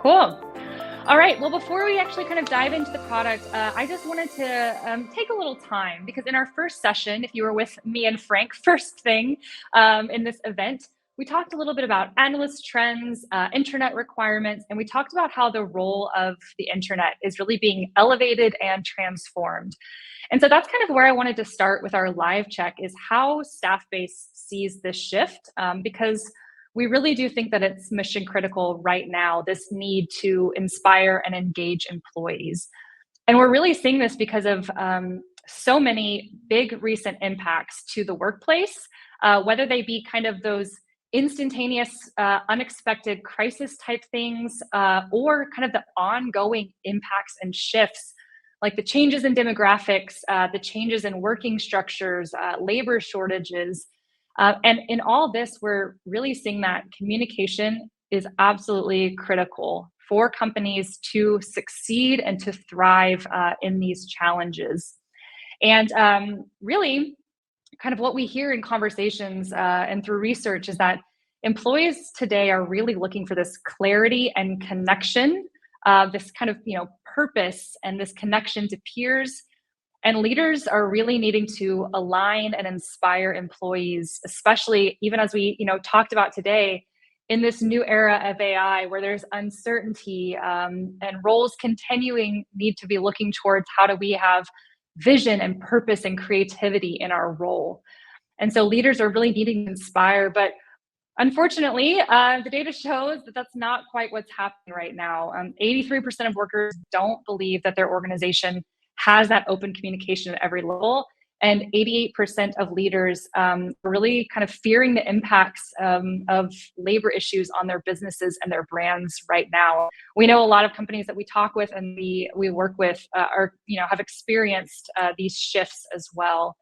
Cool. All right. Well, before we actually kind of dive into the product, I just wanted to take a little time because in our first session, if you were with me and Frank, first thing in this event, we talked a little bit about analyst trends, internet requirements, and we talked about how the role of the internet is really being elevated and transformed. And so that's kind of where I wanted to start with our live check is how Staffbase sees this shift, because we really do think that it's mission critical right now, this need to inspire and engage employees. And we're really seeing this because of so many big recent impacts to the workplace, whether they be kind of those instantaneous, unexpected crisis type things, or kind of the ongoing impacts and shifts, like the changes in demographics, the changes in working structures, labor shortages. And in all this, we're really seeing that communication is absolutely critical for companies to succeed and to thrive in these challenges. And really, kind of what we hear in conversations and through research is that employees today are really looking for this clarity and connection, this kind of purpose and this connection to peers, and leaders are really needing to align and inspire employees, especially even as we talked about today in this new era of AI where there's uncertainty, and roles continuing need to be looking towards how do we have vision and purpose and creativity in our role. And so leaders are really needing to inspire, but unfortunately, the data shows that that's not quite what's happening right now. 83% of workers don't believe that their organization has that open communication at every level. And 88% of leaders are really kind of fearing the impacts of labor issues on their businesses and their brands right now. We know a lot of companies that we talk with and we work with are have experienced these shifts as well.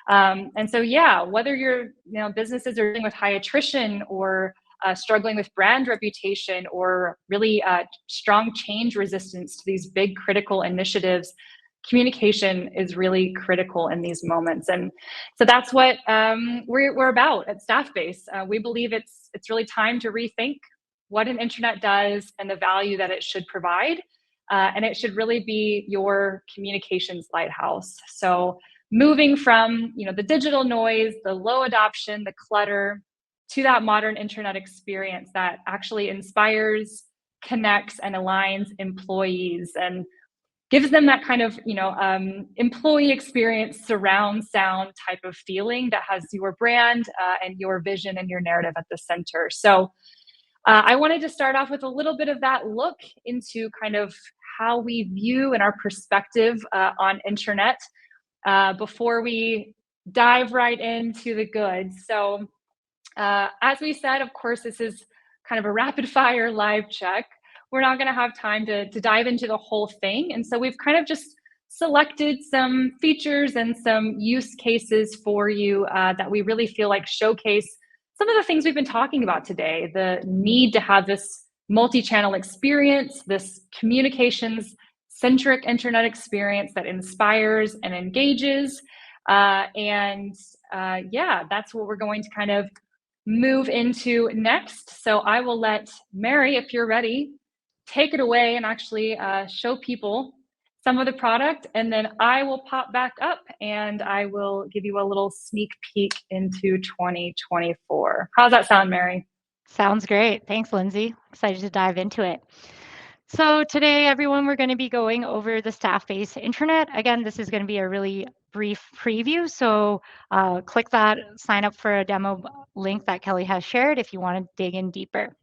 And so, yeah, whether your businesses are dealing with high attrition or struggling with brand reputation or really strong change resistance to these big critical initiatives, communication is really critical in these moments. And so that's what we're about at Staffbase. We believe it's really time to rethink what an internet does and the value that it should provide. And it should really be your communications lighthouse. So moving from the digital noise, the low adoption, the clutter, to that modern internet experience that actually inspires, connects, and aligns employees and gives them that kind of employee experience, surround sound type of feeling that has your brand and your vision and your narrative at the center. So I wanted to start off with a little bit of that look into kind of how we view and our perspective on internet before we dive right into the goods. So as we said, of course, this is kind of a rapid fire live check. We're not going to have time to dive into the whole thing. And so we've kind of just selected some features and some use cases for you that we really feel like showcase some of the things we've been talking about today, the need to have this multi-channel experience, this communications-centric internet experience that inspires and engages. Yeah, that's what we're going to kind of move into next. So I will let Mary, if you're ready, take it away and actually show people some of the product, and then I will pop back up and I will give you a little sneak peek into 2024. How's that sound, Mary? Sounds great. Thanks, Lindsay. Excited to dive into it. So today, everyone, we're going to be going over the Staffbase Internet. Again, this is going to be a really brief preview. So click that sign up for a demo link that Kelly has shared if you want to dig in deeper.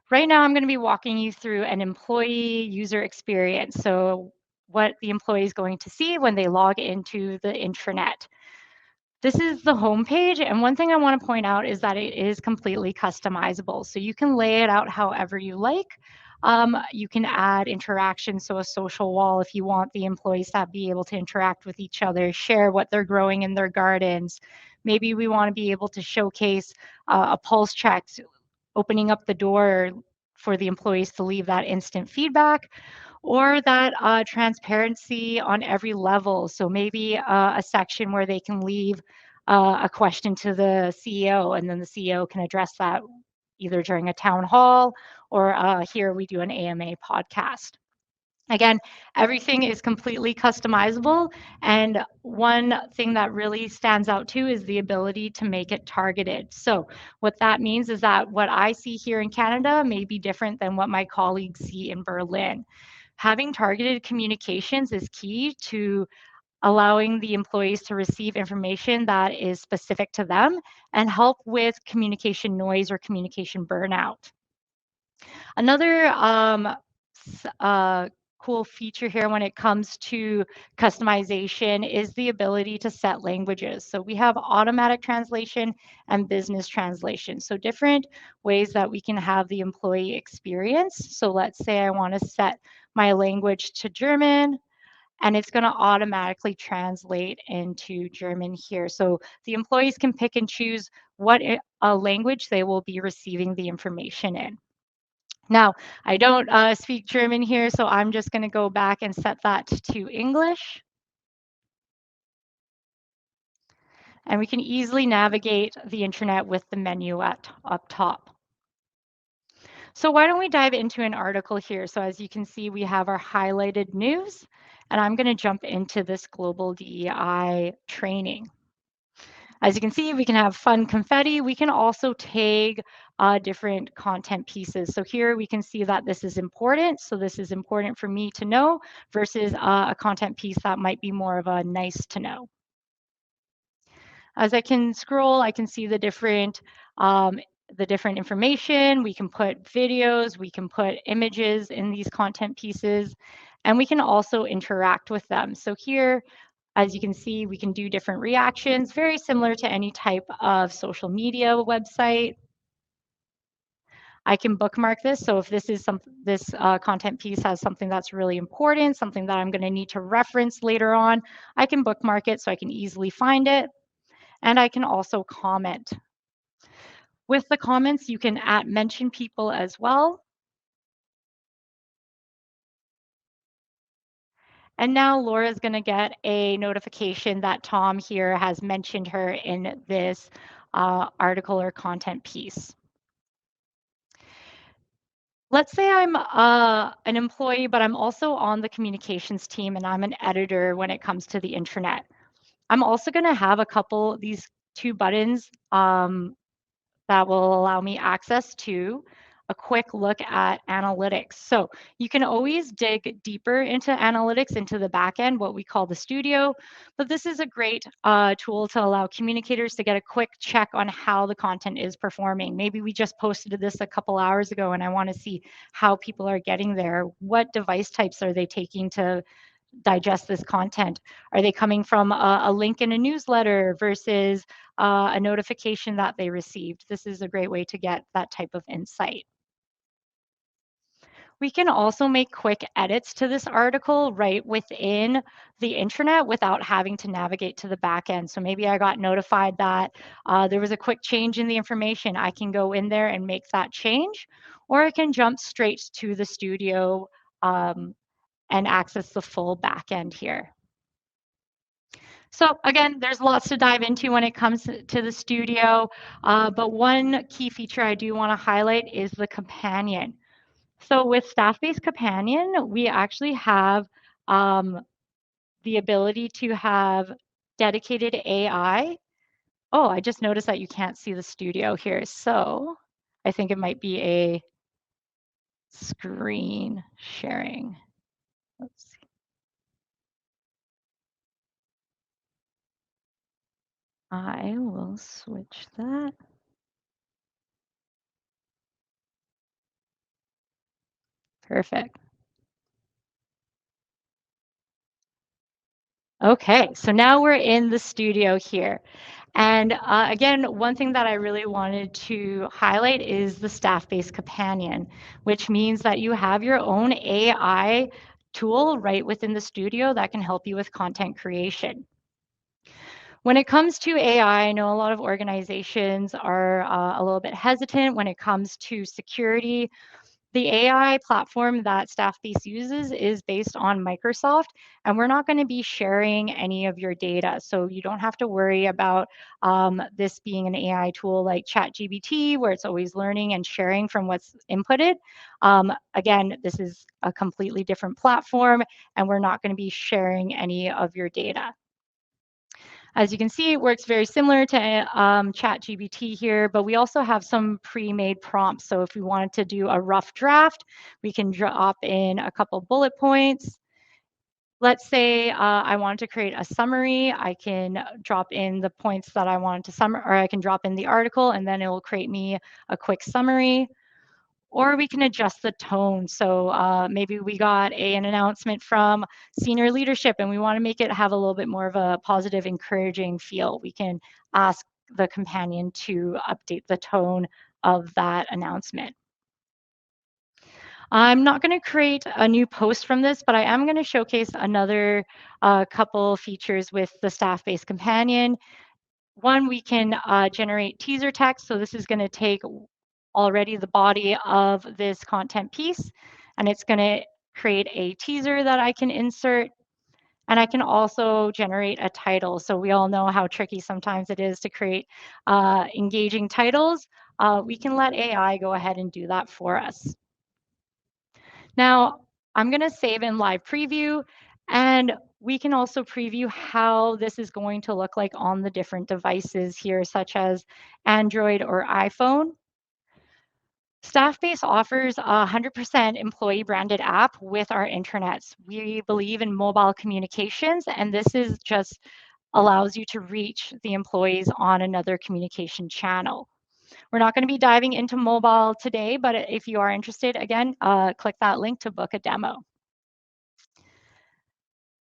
Right now, I'm going to be walking you through an employee user experience. So what the employee is going to see when they log into the intranet. This is the homepage, and one thing I want to point out is that it is completely customizable. So you can lay it out however you like. You can add interaction, so a social wall if you want the employees to be able to interact with each other, share what they're growing in their gardens. Maybe we want to be able to showcase a pulse check, opening up the door for the employees to leave that instant feedback, or that transparency on every level. So maybe a section where they can leave a question to the CEO, and then the CEO can address that either during a town hall or here we do an AMA podcast. Again, everything is completely customizable. And one thing that really stands out too is the ability to make it targeted. So what that means is that what I see here in Canada may be different than what my colleagues see in Berlin. Having targeted communications is key to allowing the employees to receive information that is specific to them and help with communication noise or communication burnout. Another cool feature here when it comes to customization is the ability to set languages. So we have automatic translation and business translation. So different ways that we can have the employee experience. So let's say I want to set my language to German, and it's going to automatically translate into German here. So the employees can pick and choose what language they will be receiving the information in. Now, I don't speak German here, so I'm just going to go back and set that to English. And we can easily navigate the internet with the menu up top. So why don't we dive into an article here? So as you can see, we have our highlighted news, and I'm going to jump into this global DEI training. As you can see, we can have fun confetti. We can also tag different content pieces. So here we can see that this is important. So this is important for me to know versus a content piece that might be more of a nice to know. As I can scroll, I can see the different information. We can put videos, we can put images in these content pieces, and we can also interact with them. So here, as you can see, we can do different reactions, very similar to any type of social media website. I can bookmark this. So if this content piece has something that's really important, something that I'm going to need to reference later on, I can bookmark it so I can easily find it. And I can also comment. With the comments, you can mention people as well. And now Laura's going to get a notification that Tom here has mentioned her in this article or content piece. Let's say I'm an employee, but I'm also on the communications team and I'm an editor when it comes to the intranet. I'm also going to have these two buttons that will allow me access to a quick look at analytics. So you can always dig deeper into analytics, into the back end, what we call the studio. But this is a great tool to allow communicators to get a quick check on how the content is performing. Maybe we just posted this a couple hours ago and I want to see how people are getting there. What device types are they taking to digest this content? Are they coming from a link in a newsletter versus a notification that they received? This is a great way to get that type of insight. We can also make quick edits to this article right within the intranet without having to navigate to the back end. So maybe I got notified that there was a quick change in the information. I can go in there and make that change, or I can jump straight to the studio and access the full back end here. So again, there's lots to dive into when it comes to the studio, but one key feature I do want to highlight is the companion. So with Staffbase Companion, we actually have the ability to have dedicated AI. Oh, I just noticed that you can't see the studio here. So I think it might be a screen sharing. Let's see. I will switch that. Perfect. Okay, so now we're in the studio here. And again, one thing that I really wanted to highlight is the Staffbase Companion, which means that you have your own AI tool right within the studio that can help you with content creation. When it comes to AI, I know a lot of organizations are a little bit hesitant when it comes to security. The AI platform that Staffbase uses is based on Microsoft, and we're not going to be sharing any of your data. So you don't have to worry about this being an AI tool like ChatGPT, where it's always learning and sharing from what's inputted. Again, this is a completely different platform, and we're not going to be sharing any of your data. As you can see, it works very similar to ChatGPT here, but we also have some pre-made prompts. So if we wanted to do a rough draft, we can drop in a couple bullet points. Let's say I wanted to create a summary. I can drop in the points that I wanted to summarize, or I can drop in the article, and then it will create me a quick summary. Or we can adjust the tone. So maybe we got an announcement from senior leadership and we want to make it have a little bit more of a positive, encouraging feel. We can ask the companion to update the tone of that announcement. I'm not going to create a new post from this, but I am going to showcase another couple features with the Staffbase companion. One, we can generate teaser text. So this is going to take already the body of this content piece, and it's going to create a teaser that I can insert. And I can also generate a title. So we all know how tricky sometimes it is to create engaging titles. We can let AI go ahead and do that for us. Now, I'm going to save in live preview, and we can also preview how this is going to look like on the different devices here, such as Android or iPhone. Staffbase offers a 100% employee branded app with our intranets. We believe in mobile communications, and this is just allows you to reach the employees on another communication channel. We're not going to be diving into mobile today, but if you are interested, again, click that link to book a demo.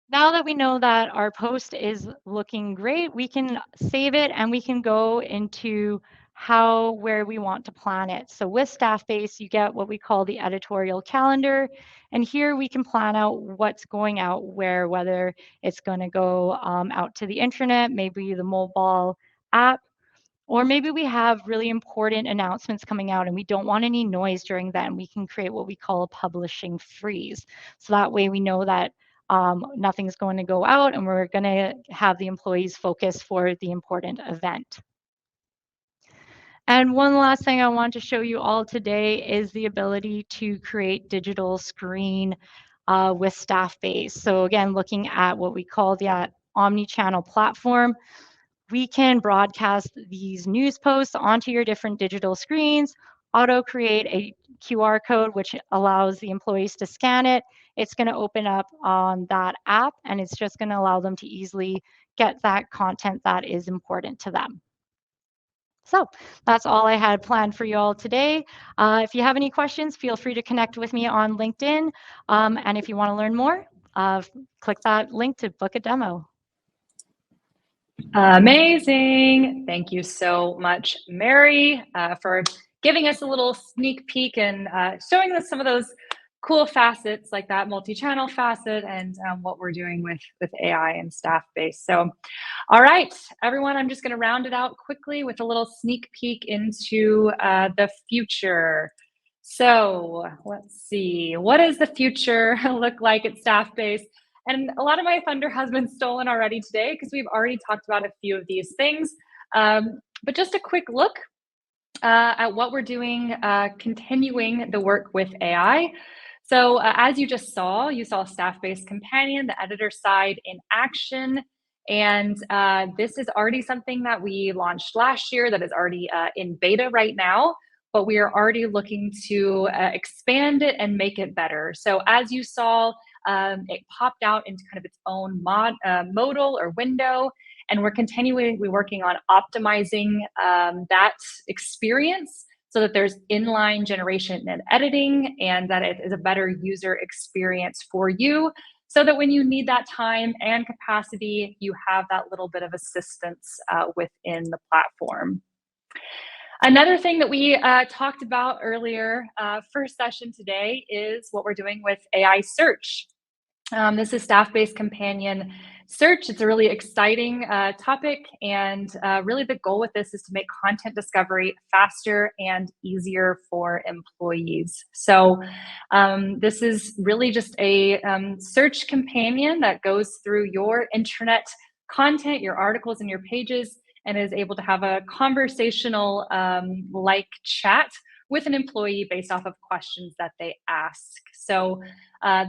Now that we know that our post is looking great, we can save it and we can go into where we want to plan it. So with Staffbase, you get what we call the editorial calendar. And here we can plan out what's going out where, whether it's going to go out to the internet, maybe the mobile app, or maybe we have really important announcements coming out and we don't want any noise during them. We can create what we call a publishing freeze. So that way we know that nothing's going to go out and we're going to have the employees focus for the important event. And one last thing I want to show you all today is the ability to create digital screen with Staffbase. So again, looking at what we call the omni-channel platform, we can broadcast these news posts onto your different digital screens, auto create a QR code, which allows the employees to scan it. It's going to open up on that app, and it's just going to allow them to easily get that content that is important to them. So that's all I had planned for you all today. If you have any questions, feel free to connect with me on LinkedIn. And if you want to learn more, click that link to book a demo. Amazing. Thank you so much, Mary, for giving us a little sneak peek and showing us some of those cool facets like that multi-channel facet and what we're doing with AI and Staffbase. So, all right, everyone, I'm just going to round it out quickly with a little sneak peek into the future. So let's see, what does the future look like at Staffbase? And a lot of my thunder has been stolen already today because we've already talked about a few of these things. But just a quick look at what we're doing, continuing the work with AI. So as you just saw, you saw Staffbase Companion, the editor side in action. And this is already something that we launched last year that is already in beta right now, but we are already looking to expand it and make it better. So as you saw, it popped out into kind of its own modal or window, and we're continually working on optimizing that experience so that there's inline generation and editing, and that it is a better user experience for you, so that when you need that time and capacity, you have that little bit of assistance within the platform. Another thing that we talked about earlier, first session today, is what we're doing with AI search. This is Staffbase Companion search. It's a really exciting topic, and really the goal with this is to make content discovery faster and easier for employees. So this is really just a search companion that goes through your intranet content, your articles and your pages, and is able to have a conversational like chat with an employee based off of questions that they ask. So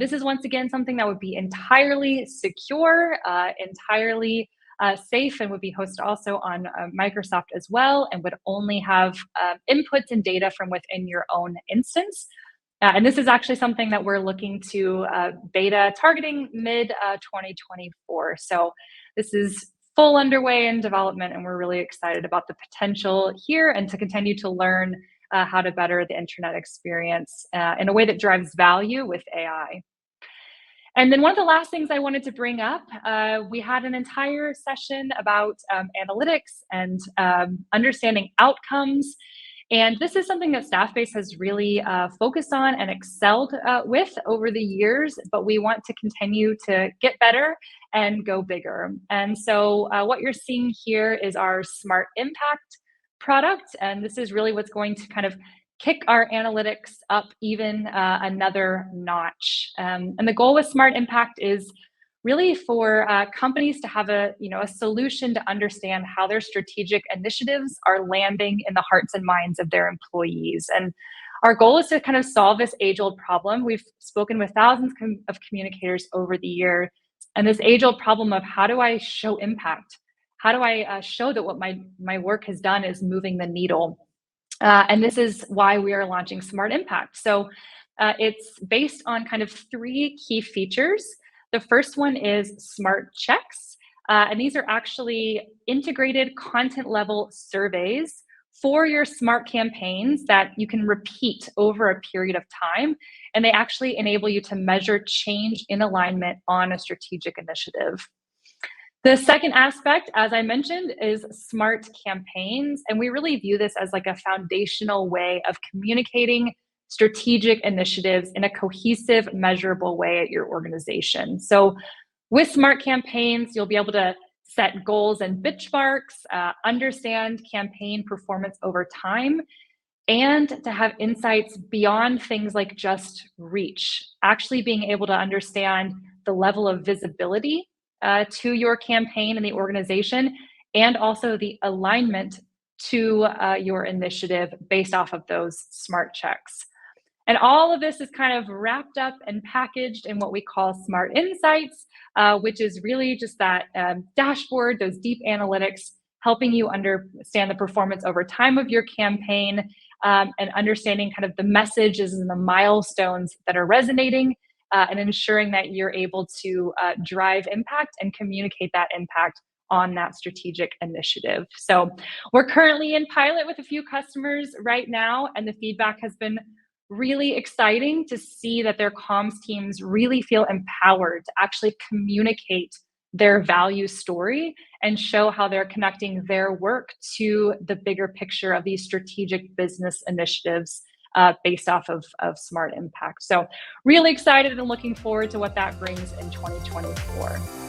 this is once again something that would be entirely secure, entirely safe, and would be hosted also on Microsoft as well, and would only have inputs and data from within your own instance. And this is actually something that we're looking to beta targeting mid 2024. So this is full underway in development, and we're really excited about the potential here and to continue to learn how to better the internet experience in a way that drives value with AI. And then one of the last things I wanted to bring up, we had an entire session about analytics and understanding outcomes. And this is something that Staffbase has really focused on and excelled with over the years, but we want to continue to get better and go bigger. And so what you're seeing here is our Smart Impact product. And this is really what's going to kind of kick our analytics up even another notch. And the goal with Smart Impact is really for companies to have a solution to understand how their strategic initiatives are landing in the hearts and minds of their employees. And our goal is to kind of solve this age-old problem. We've spoken with thousands of communicators over the year, and this age-old problem of how do I show impact? How do I show that what my work has done is moving the needle? And this is why we are launching Smart Impact. So it's based on kind of 3 key features. The first one is Smart Checks. And these are actually integrated content level surveys for your smart campaigns that you can repeat over a period of time. And they actually enable you to measure change in alignment on a strategic initiative. The second aspect, as I mentioned, is smart campaigns. And we really view this as like a foundational way of communicating strategic initiatives in a cohesive, measurable way at your organization. So with smart campaigns, you'll be able to set goals and benchmarks, understand campaign performance over time, and to have insights beyond things like just reach, actually being able to understand the level of visibility to your campaign and the organization, and also the alignment to your initiative based off of those smart checks. And all of this is kind of wrapped up and packaged in what we call Smart Insights, which is really just that dashboard, those deep analytics, helping you understand the performance over time of your campaign, and understanding kind of the messages and the milestones that are resonating, and ensuring that you're able to drive impact and communicate that impact on that strategic initiative. So we're currently in pilot with a few customers right now, and the feedback has been really exciting to see that their comms teams really feel empowered to actually communicate their value story and show how they're connecting their work to the bigger picture of these strategic business initiatives based off of Smart Impact. So really excited and looking forward to what that brings in 2024.